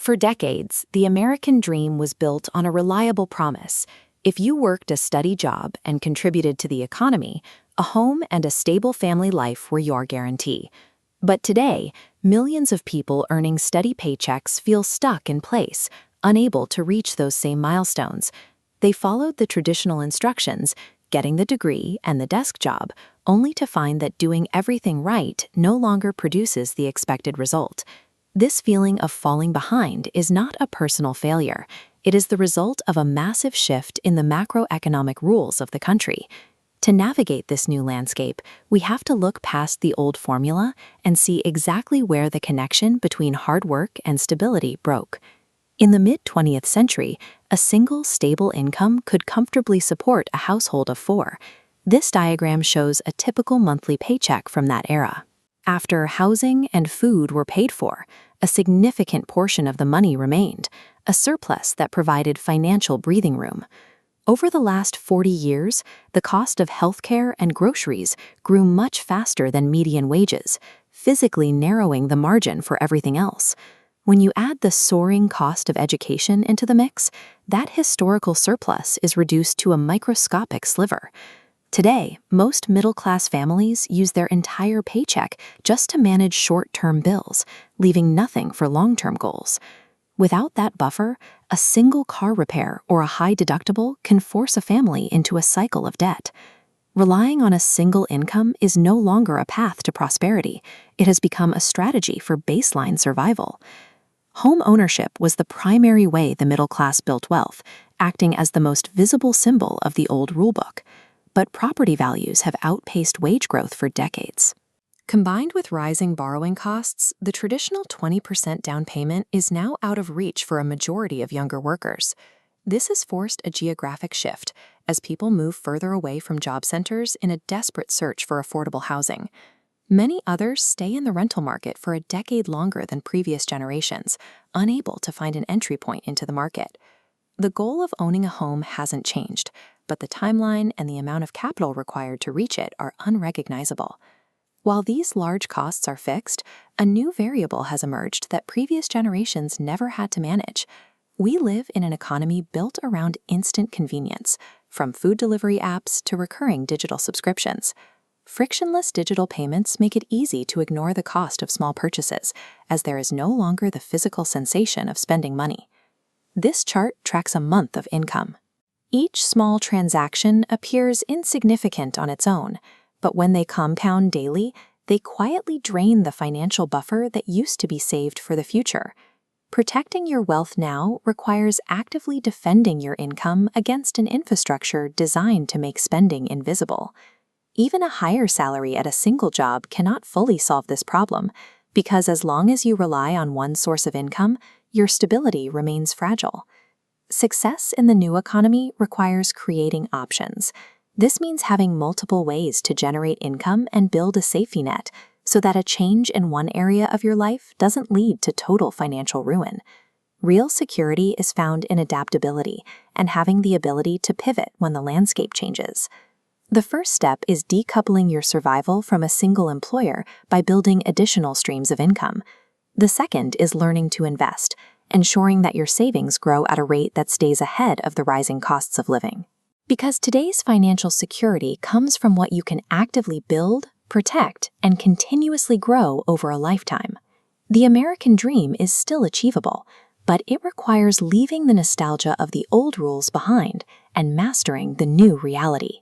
For decades, the American dream was built on a reliable promise. If you worked a steady job and contributed to the economy, a home and a stable family life were your guarantee. But today, millions of people earning steady paychecks feel stuck in place, unable to reach those same milestones. They followed the traditional instructions, getting the degree and the desk job, only to find that doing everything right no longer produces the expected result. This feeling of falling behind is not a personal failure. It is the result of a massive shift in the macroeconomic rules of the country. To navigate this new landscape, we have to look past the old formula and see exactly where the connection between hard work and stability broke. In the mid-20th century, a single stable income could comfortably support a household of 4. This diagram shows a typical monthly paycheck from that era. After housing and food were paid for, a significant portion of the money remained, a surplus that provided financial breathing room. Over the last 40 years, the cost of healthcare and groceries grew much faster than median wages, physically narrowing the margin for everything else. When you add the soaring cost of education into the mix, that historical surplus is reduced to a microscopic sliver. Today, most middle-class families use their entire paycheck just to manage short-term bills, leaving nothing for long-term goals. Without that buffer, a single car repair or a high deductible can force a family into a cycle of debt. Relying on a single income is no longer a path to prosperity. It has become a strategy for baseline survival. Home ownership was the primary way the middle class built wealth, acting as the most visible symbol of the old rulebook. But property values have outpaced wage growth for decades. Combined with rising borrowing costs, the traditional 20% down payment is now out of reach for a majority of younger workers. This has forced a geographic shift as people move further away from job centers in a desperate search for affordable housing. Many others stay in the rental market for a decade longer than previous generations, unable to find an entry point into the market. The goal of owning a home hasn't changed, but the timeline and the amount of capital required to reach it are unrecognizable. While these large costs are fixed, a new variable has emerged that previous generations never had to manage. We live in an economy built around instant convenience, from food delivery apps to recurring digital subscriptions. Frictionless digital payments make it easy to ignore the cost of small purchases, as there is no longer the physical sensation of spending money. This chart tracks a month of income. Each small transaction appears insignificant on its own, but when they compound daily, they quietly drain the financial buffer that used to be saved for the future. Protecting your wealth now requires actively defending your income against an infrastructure designed to make spending invisible. Even a higher salary at a single job cannot fully solve this problem, because as long as you rely on one source of income, your stability remains fragile. Success in the new economy requires creating options. This means having multiple ways to generate income and build a safety net so that a change in one area of your life doesn't lead to total financial ruin. Real security is found in adaptability and having the ability to pivot when the landscape changes. The first step is decoupling your survival from a single employer by building additional streams of income. The second is learning to invest, ensuring that your savings grow at a rate that stays ahead of the rising costs of living. Because today's financial security comes from what you can actively build, protect, and continuously grow over a lifetime. The American dream is still achievable, but it requires leaving the nostalgia of the old rules behind and mastering the new reality.